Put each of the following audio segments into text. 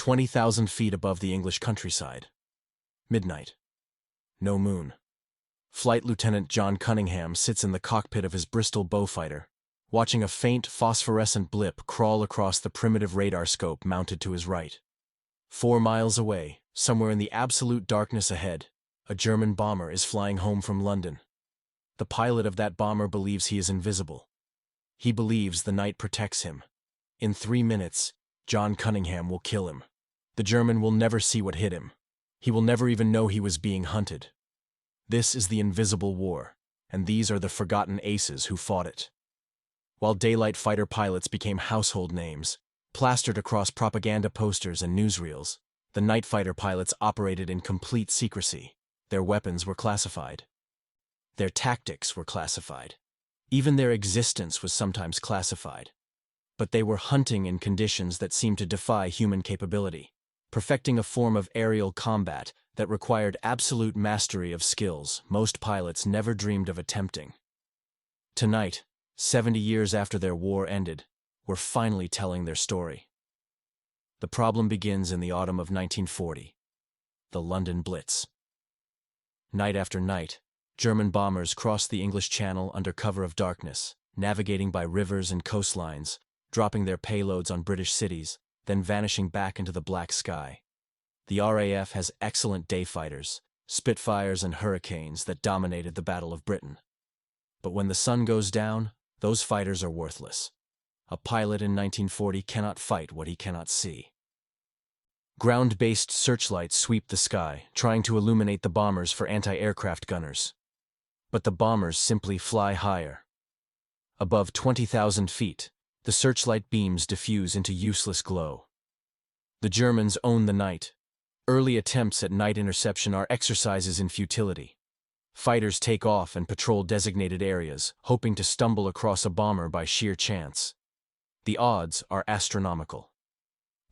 20,000 feet above the English countryside. Midnight. No moon. Flight Lieutenant John Cunningham sits in the cockpit of his Bristol Beaufighter, watching a faint phosphorescent blip crawl across the primitive radar scope mounted to his right. 4 miles away, somewhere in the absolute darkness ahead, a German bomber is flying home from London. The pilot of that bomber believes he is invisible. He believes the night protects him. In 3 minutes, John Cunningham will kill him. The German will never see what hit him. He will never even know he was being hunted. This is the invisible war, and these are the forgotten aces who fought it. While daylight fighter pilots became household names, plastered across propaganda posters and newsreels, the night fighter pilots operated in complete secrecy. Their weapons were classified. Their tactics were classified. Even their existence was sometimes classified. But they were hunting in conditions that seemed to defy human capability, perfecting a form of aerial combat that required absolute mastery of skills most pilots never dreamed of attempting. Tonight, 70 years after their war ended, we're finally telling their story. The problem begins in the autumn of 1940. The London Blitz. Night after night, German bombers crossed the English Channel under cover of darkness, navigating by rivers and coastlines, dropping their payloads on British cities, then vanishing back into the black sky. The RAF has excellent day fighters, Spitfires and Hurricanes that dominated the Battle of Britain. But when the sun goes down, those fighters are worthless. A pilot in 1940 cannot fight what he cannot see. Ground-based searchlights sweep the sky, trying to illuminate the bombers for anti-aircraft gunners. But the bombers simply fly higher. Above 20,000 feet, the searchlight beams diffuse into useless glow. The Germans own the night. Early attempts at night interception are exercises in futility. Fighters take off and patrol designated areas, hoping to stumble across a bomber by sheer chance. The odds are astronomical.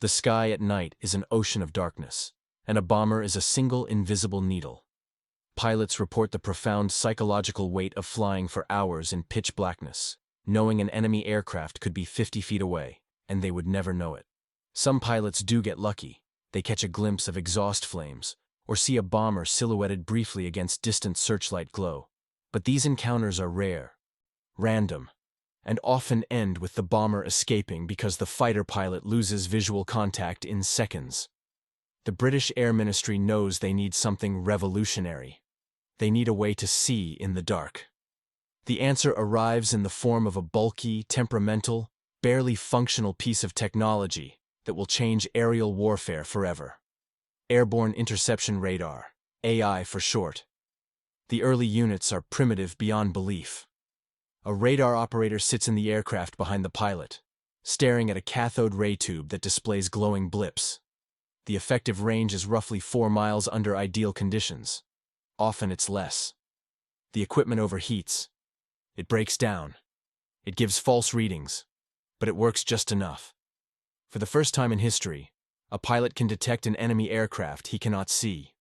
The sky at night is an ocean of darkness, and a bomber is a single invisible needle. Pilots report the profound psychological weight of flying for hours in pitch blackness, knowing an enemy aircraft could be 50 feet away, and they would never know it. Some pilots do get lucky. They catch a glimpse of exhaust flames, or see a bomber silhouetted briefly against distant searchlight glow. But these encounters are rare, random, and often end with the bomber escaping because the fighter pilot loses visual contact in seconds. The British Air Ministry knows they need something revolutionary. They need a way to see in the dark. The answer arrives in the form of a bulky, temperamental, barely functional piece of technology that will change aerial warfare forever. Airborne Interception Radar, AI for short. The early units are primitive beyond belief. A radar operator sits in the aircraft behind the pilot, staring at a cathode ray tube that displays glowing blips. The effective range is roughly 4 miles under ideal conditions. Often it's less. The equipment overheats. It breaks down. It gives false readings, but it works just enough. For the first time in history, a pilot can detect an enemy aircraft he cannot see.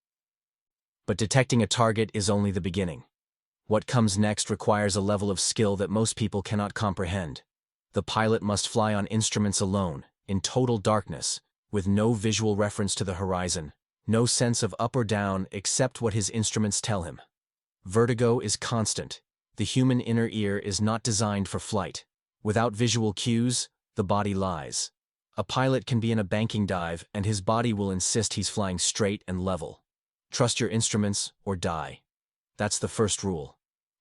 But detecting a target is only the beginning. What comes next requires a level of skill that most people cannot comprehend. The pilot must fly on instruments alone, in total darkness, with no visual reference to the horizon, no sense of up or down except what his instruments tell him. Vertigo is constant. The human inner ear is not designed for flight. Without visual cues, the body lies. A pilot can be in a banking dive and his body will insist he's flying straight and level. Trust your instruments or die. That's the first rule.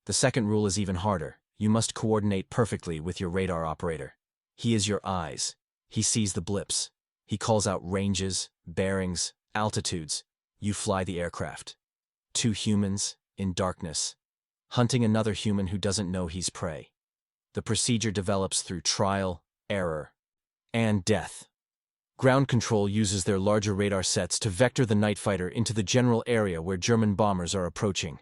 The second rule is even harder. You must coordinate perfectly with your radar operator. He is your eyes. He sees the blips. He calls out ranges, bearings, altitudes. You fly the aircraft. 2 humans, in darkness, hunting another human who doesn't know he's prey. The procedure develops through trial, error, and death. Ground control uses their larger radar sets to vector the night fighter into the general area where German bombers are approaching.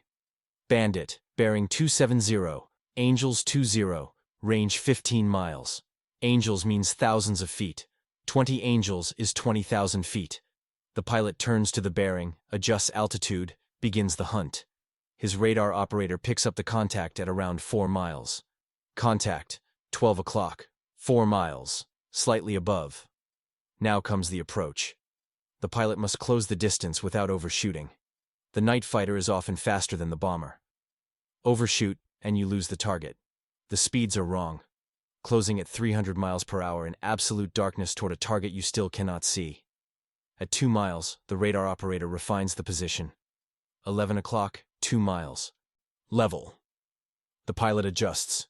Bandit, bearing 270, Angels 20, range 15 miles. Angels means thousands of feet. 20 Angels is 20,000 feet. The pilot turns to the bearing, adjusts altitude, begins the hunt. His radar operator picks up the contact at around 4 miles. Contact, 12 o'clock, 4 miles, slightly above. Now comes the approach. The pilot must close the distance without overshooting. The night fighter is often faster than the bomber. Overshoot, and you lose the target. The speeds are wrong. Closing at 300 miles per hour in absolute darkness toward a target you still cannot see. At 2 miles, the radar operator refines the position. 11 o'clock, 2 miles. Level. The pilot adjusts.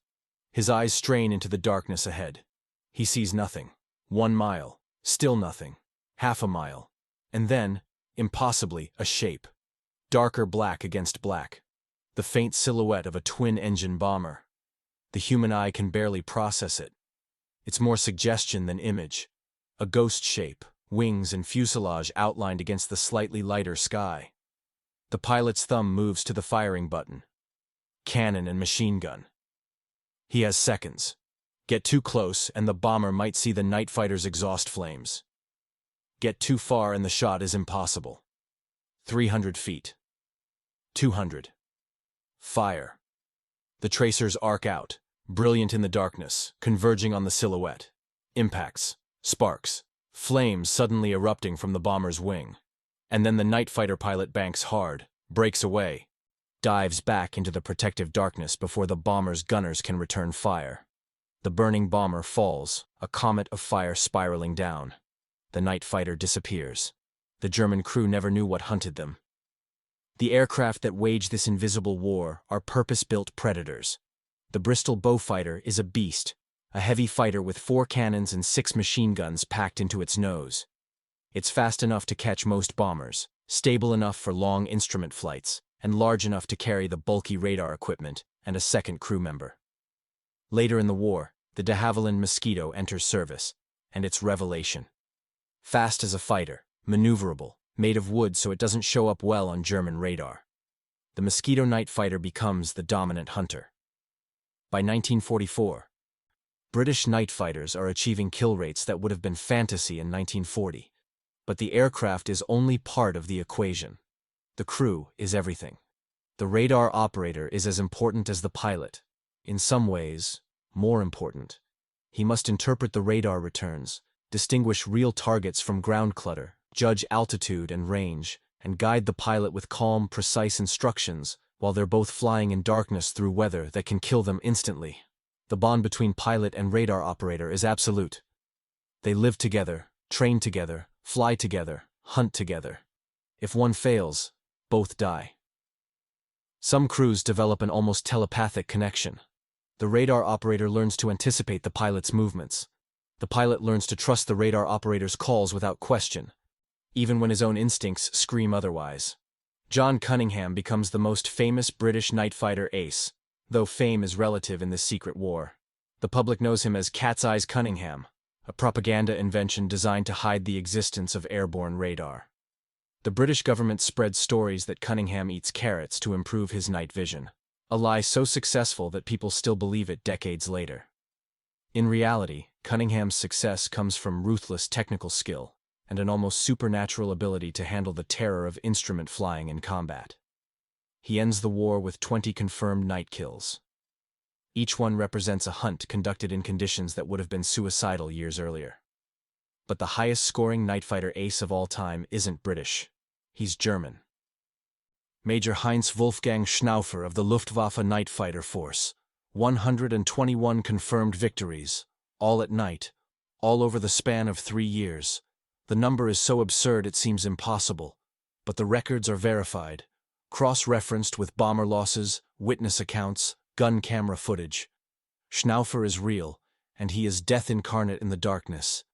His eyes strain into the darkness ahead. He sees nothing. 1 mile. Still nothing. Half a mile. And then, impossibly, a shape. Darker black against black. The faint silhouette of a twin-engine bomber. The human eye can barely process it. It's more suggestion than image. A ghost shape, wings and fuselage outlined against the slightly lighter sky. The pilot's thumb moves to the firing button. Cannon and machine gun. He has seconds. Get too close and the bomber might see the night fighter's exhaust flames. Get too far and the shot is impossible. 300 feet. 200. Fire. The tracers arc out, brilliant in the darkness, converging on the silhouette. Impacts, sparks, flames suddenly erupting from the bomber's wing. And then the night fighter pilot banks hard, breaks away, dives back into the protective darkness before the bomber's gunners can return fire. The burning bomber falls, a comet of fire spiraling down. The night fighter disappears. The German crew never knew what hunted them. The aircraft that wage this invisible war are purpose-built predators. The Bristol Beaufighter is a beast, a heavy fighter with 4 cannons and 6 machine guns packed into its nose. It's fast enough to catch most bombers, stable enough for long instrument flights, and large enough to carry the bulky radar equipment and a second crew member. Later in the war, the de Havilland Mosquito enters service, and its revelation. Fast as a fighter, maneuverable, made of wood so it doesn't show up well on German radar. The Mosquito night fighter becomes the dominant hunter. By 1944, British night fighters are achieving kill rates that would have been fantasy in 1940. But the aircraft is only part of the equation. The crew is everything. The radar operator is as important as the pilot. In some ways, more important. He must interpret the radar returns, distinguish real targets from ground clutter, judge altitude and range, and guide the pilot with calm, precise instructions while they're both flying in darkness through weather that can kill them instantly. The bond between pilot and radar operator is absolute. They live together, train together, fly together, hunt together. If one fails, both die. Some crews develop an almost telepathic connection. The radar operator learns to anticipate the pilot's movements. The pilot learns to trust the radar operator's calls without question, even when his own instincts scream otherwise. John Cunningham becomes the most famous British night fighter ace, though fame is relative in this secret war. The public knows him as Cat's Eyes Cunningham, a propaganda invention designed to hide the existence of airborne radar. The British government spreads stories that Cunningham eats carrots to improve his night vision, a lie so successful that people still believe it decades later. In reality, Cunningham's success comes from ruthless technical skill and an almost supernatural ability to handle the terror of instrument flying in combat. He ends the war with 20 confirmed night kills. Each one represents a hunt conducted in conditions that would have been suicidal years earlier. But the highest-scoring night fighter ace of all time isn't British. He's German. Major Heinz Wolfgang Schnaufer of the Luftwaffe Night Fighter Force. 121 confirmed victories, all at night, all over the span of 3 years. The number is so absurd it seems impossible, but the records are verified, cross-referenced with bomber losses, witness accounts, gun camera footage. Schnaufer is real, and he is death incarnate in the darkness.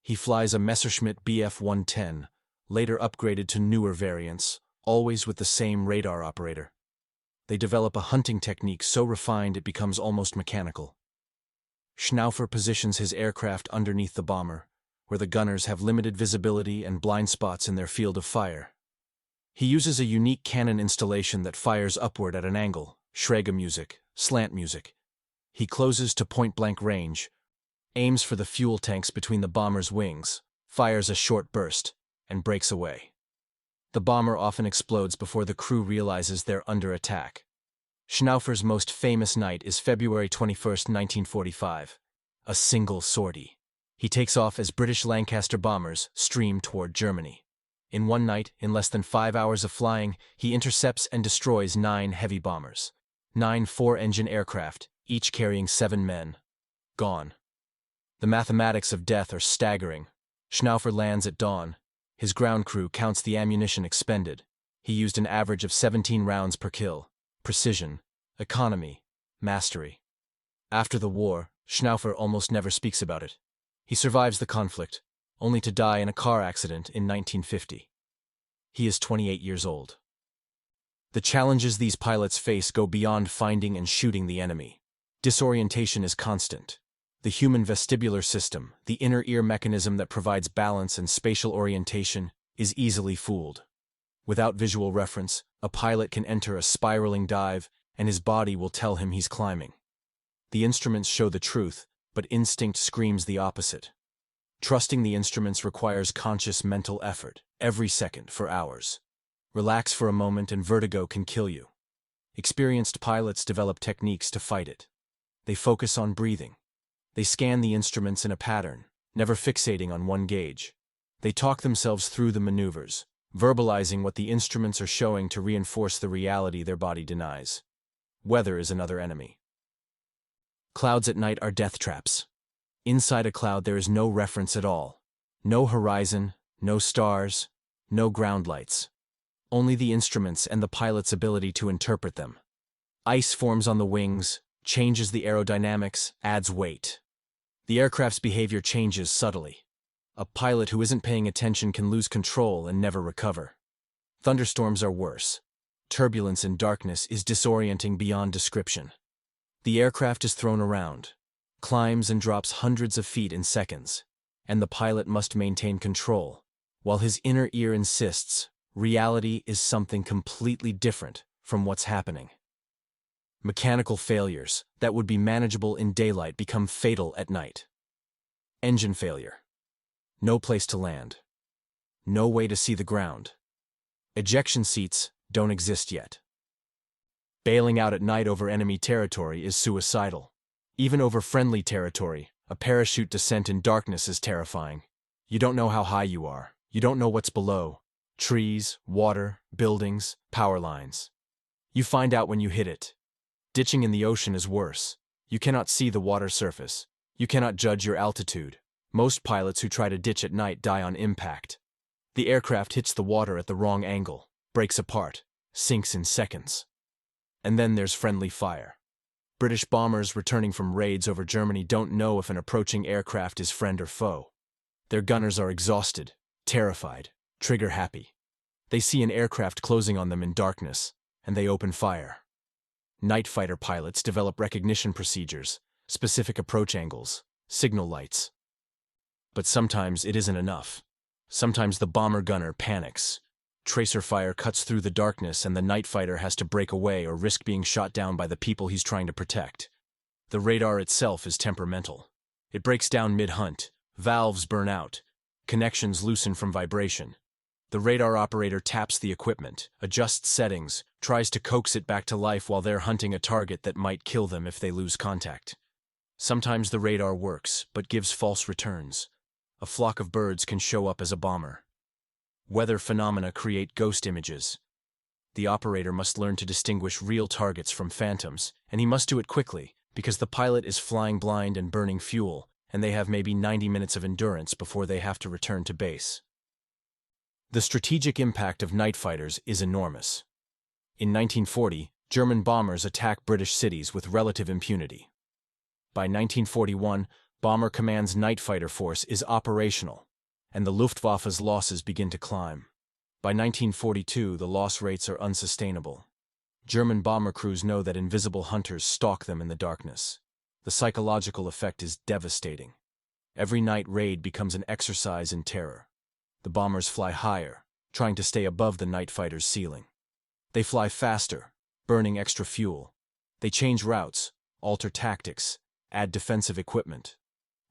He flies a Messerschmitt Bf-110, later upgraded to newer variants, always with the same radar operator. They develop a hunting technique so refined it becomes almost mechanical. Schnaufer positions his aircraft underneath the bomber, where the gunners have limited visibility and blind spots in their field of fire. He uses a unique cannon installation that fires upward at an angle, Schräge music, slant music. He closes to point-blank range, aims for the fuel tanks between the bomber's wings, fires a short burst, and breaks away. The bomber often explodes before the crew realizes they're under attack. Schnaufer's most famous night is February 21, 1945, a single sortie. He takes off as British Lancaster bombers stream toward Germany. In one night, in less than 5 hours of flying, he intercepts and destroys 9 heavy bombers. 9 4-engine aircraft, each carrying 7 men. Gone. The mathematics of death are staggering. Schnaufer lands at dawn. His ground crew counts the ammunition expended. He used an average of 17 rounds per kill. Precision, economy, mastery. After the war, Schnaufer almost never speaks about it. He survives the conflict, only to die in a car accident in 1950. He is 28 years old. The challenges these pilots face go beyond finding and shooting the enemy. Disorientation is constant. The human vestibular system, the inner ear mechanism that provides balance and spatial orientation, is easily fooled. Without visual reference, a pilot can enter a spiraling dive, and his body will tell him he's climbing. The instruments show the truth, but instinct screams the opposite. Trusting the instruments requires conscious mental effort, every second for hours. Relax for a moment and vertigo can kill you. Experienced pilots develop techniques to fight it. They focus on breathing. They scan the instruments in a pattern, never fixating on one gauge. They talk themselves through the maneuvers, verbalizing what the instruments are showing to reinforce the reality their body denies. Weather is another enemy. Clouds at night are death traps. Inside a cloud there is no reference at all. No horizon, no stars, no ground lights. Only the instruments and the pilot's ability to interpret them. Ice forms on the wings, changes the aerodynamics, adds weight. The aircraft's behavior changes subtly. A pilot who isn't paying attention can lose control and never recover. Thunderstorms are worse. Turbulence in darkness is disorienting beyond description. The aircraft is thrown around, climbs and drops hundreds of feet in seconds, and the pilot must maintain control, while his inner ear insists reality is something completely different from what's happening. Mechanical failures that would be manageable in daylight become fatal at night. Engine failure. No place to land. No way to see the ground. Ejection seats don't exist yet. Bailing out at night over enemy territory is suicidal. Even over friendly territory, a parachute descent in darkness is terrifying. You don't know how high you are. You don't know what's below. Trees, water, buildings, power lines. You find out when you hit it. Ditching in the ocean is worse. You cannot see the water surface. You cannot judge your altitude. Most pilots who try to ditch at night die on impact. The aircraft hits the water at the wrong angle, breaks apart, sinks in seconds. And then there's friendly fire. British bombers returning from raids over Germany don't know if an approaching aircraft is friend or foe. Their gunners are exhausted, terrified, trigger-happy. They see an aircraft closing on them in darkness, and they open fire. Night fighter pilots develop recognition procedures, specific approach angles, signal lights. But sometimes it isn't enough. Sometimes the bomber gunner panics. Tracer fire cuts through the darkness and the night fighter has to break away or risk being shot down by the people he's trying to protect. The radar itself is temperamental. It breaks down mid-hunt, valves burn out, connections loosen from vibration. The radar operator taps the equipment, adjusts settings, tries to coax it back to life while they're hunting a target that might kill them if they lose contact. Sometimes the radar works, but gives false returns. A flock of birds can show up as a bomber. Weather phenomena create ghost images. The operator must learn to distinguish real targets from phantoms, and he must do it quickly, because the pilot is flying blind and burning fuel, and they have maybe 90 minutes of endurance before they have to return to base. The strategic impact of night fighters is enormous. In 1940, German bombers attack British cities with relative impunity. By 1941, Bomber Command's night fighter force is operational, and the Luftwaffe's losses begin to climb. By 1942, the loss rates are unsustainable. German bomber crews know that invisible hunters stalk them in the darkness. The psychological effect is devastating. Every night raid becomes an exercise in terror. The bombers fly higher, trying to stay above the night fighter's ceiling. They fly faster, burning extra fuel. They change routes, alter tactics, add defensive equipment.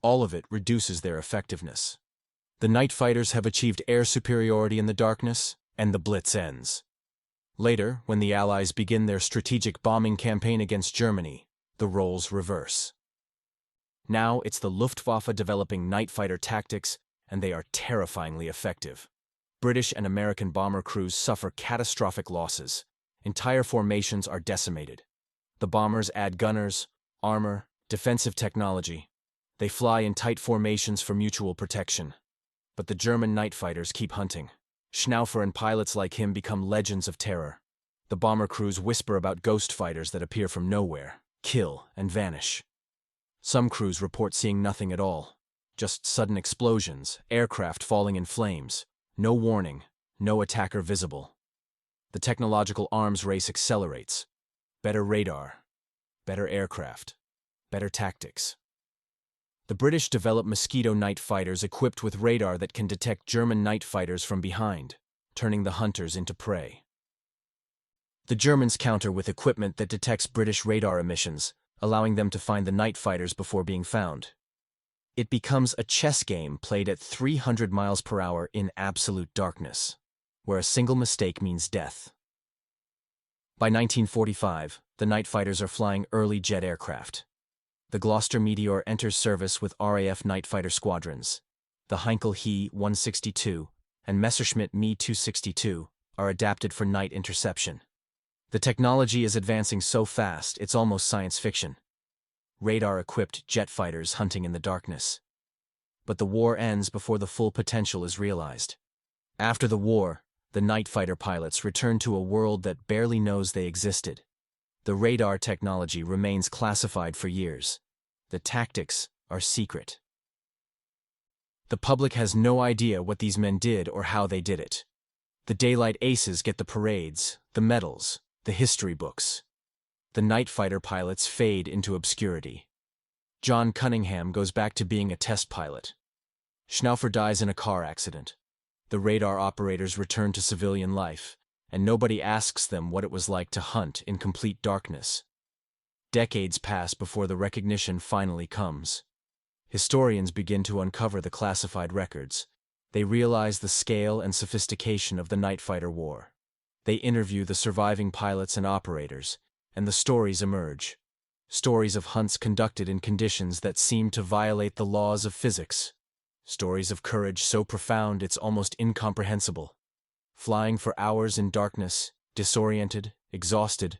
All of it reduces their effectiveness. The night fighters have achieved air superiority in the darkness, and the Blitz ends. Later, when the Allies begin their strategic bombing campaign against Germany, the roles reverse. Now it's the Luftwaffe developing night fighter tactics, and they are terrifyingly effective. British and American bomber crews suffer catastrophic losses. Entire formations are decimated. The bombers add gunners, armor, defensive technology. They fly in tight formations for mutual protection. But the German night fighters keep hunting. Schnaufer and pilots like him become legends of terror. The bomber crews whisper about ghost fighters that appear from nowhere, kill, and vanish. Some crews report seeing nothing at all. Just sudden explosions, aircraft falling in flames. No warning, no attacker visible. The technological arms race accelerates. Better radar, better aircraft, better tactics. The British develop Mosquito night fighters equipped with radar that can detect German night fighters from behind, turning the hunters into prey. The Germans counter with equipment that detects British radar emissions, allowing them to find the night fighters before being found. It becomes a chess game played at 300 miles per hour in absolute darkness, where a single mistake means death. By 1945, the night fighters are flying early jet aircraft. The Gloucester Meteor enters service with RAF night fighter squadrons. The Heinkel He-162 and Messerschmitt Me-262 are adapted for night interception. The technology is advancing so fast it's almost science fiction. Radar-equipped jet fighters hunting in the darkness. But the war ends before the full potential is realized. After the war, the night fighter pilots return to a world that barely knows they existed. The radar technology remains classified for years. The tactics are secret. The public has no idea what these men did or how they did it. The daylight aces get the parades, the medals, the history books. The night fighter pilots fade into obscurity. John Cunningham goes back to being a test pilot. Schnaufer dies in a car accident. The radar operators return to civilian life, and nobody asks them what it was like to hunt in complete darkness. Decades pass before the recognition finally comes. Historians begin to uncover the classified records. They realize the scale and sophistication of the night fighter war. They interview the surviving pilots and operators, and the stories emerge. Stories of hunts conducted in conditions that seem to violate the laws of physics. Stories of courage so profound it's almost incomprehensible. Flying for hours in darkness, disoriented, exhausted.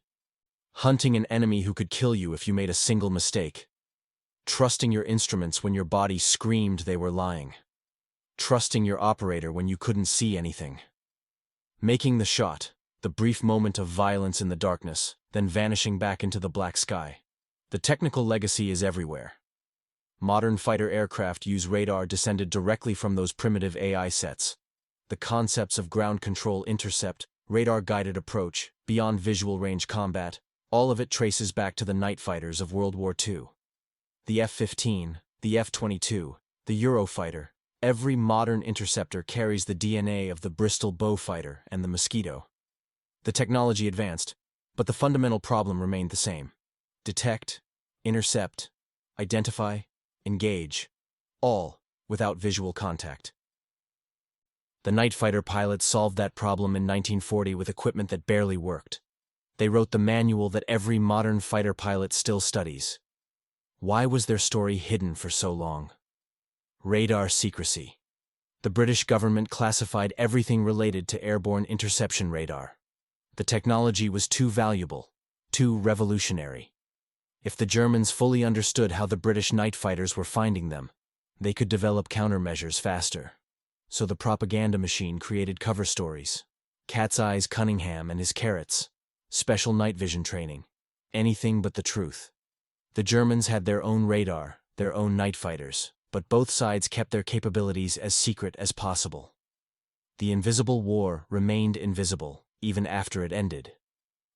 Hunting an enemy who could kill you if you made a single mistake. Trusting your instruments when your body screamed they were lying. Trusting your operator when you couldn't see anything. Making the shot, the brief moment of violence in the darkness, then vanishing back into the black sky. The technical legacy is everywhere. Modern fighter aircraft use radar descended directly from those primitive AI sets. The concepts of ground control intercept, radar-guided approach, beyond visual range combat, all of it traces back to the night fighters of World War II. The F-15, the F-22, the Eurofighter, every modern interceptor carries the DNA of the Bristol Beaufighter and the Mosquito. The technology advanced, but the fundamental problem remained the same. Detect, intercept, identify, engage, all without visual contact. The night fighter pilots solved that problem in 1940 with equipment that barely worked. They wrote the manual that every modern fighter pilot still studies. Why was their story hidden for so long? Radar secrecy. The British government classified everything related to airborne interception radar. The technology was too valuable, too revolutionary. If the Germans fully understood how the British night fighters were finding them, they could develop countermeasures faster. So the propaganda machine created cover stories. Cat's Eyes Cunningham and his carrots. Special night vision training. Anything but the truth. The Germans had their own radar, their own night fighters, but both sides kept their capabilities as secret as possible. The invisible war remained invisible, even after it ended.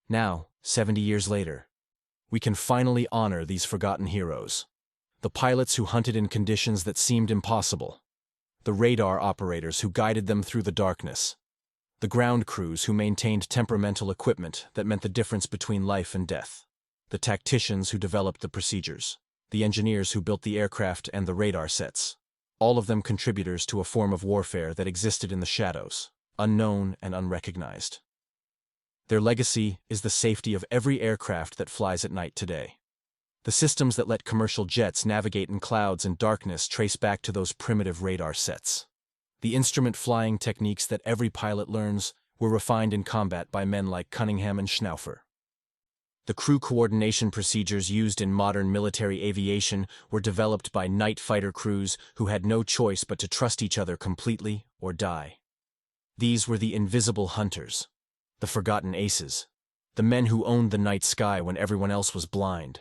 Now, 70 years later, we can finally honor these forgotten heroes. The pilots who hunted in conditions that seemed impossible. The radar operators who guided them through the darkness. The ground crews who maintained temperamental equipment that meant the difference between life and death. The tacticians who developed the procedures. The engineers who built the aircraft and the radar sets. All of them contributors to a form of warfare that existed in the shadows, unknown and unrecognized. Their legacy is the safety of every aircraft that flies at night today. The systems that let commercial jets navigate in clouds and darkness trace back to those primitive radar sets. The instrument flying techniques that every pilot learns were refined in combat by men like Cunningham and Schnaufer. The crew coordination procedures used in modern military aviation were developed by night fighter crews who had no choice but to trust each other completely or die. These were the invisible hunters, the forgotten aces, the men who owned the night sky when everyone else was blind.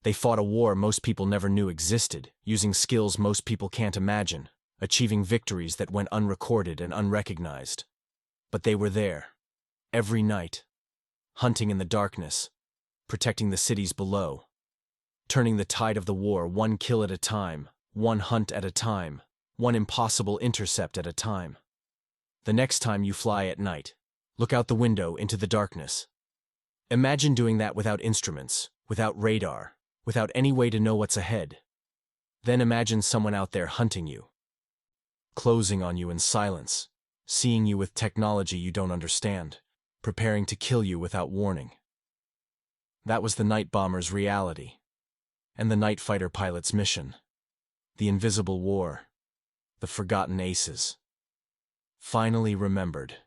They fought a war most people never knew existed, using skills most people can't imagine, achieving victories that went unrecorded and unrecognized. But they were there, every night, hunting in the darkness, protecting the cities below, turning the tide of the war one kill at a time, one hunt at a time, one impossible intercept at a time. The next time you fly at night, look out the window into the darkness. Imagine doing that without instruments, without radar, without any way to know what's ahead. Then imagine someone out there hunting you, closing on you in silence, seeing you with technology you don't understand, preparing to kill you without warning. That was the night bomber's reality, and the night fighter pilot's mission. The invisible war, the forgotten aces, finally remembered.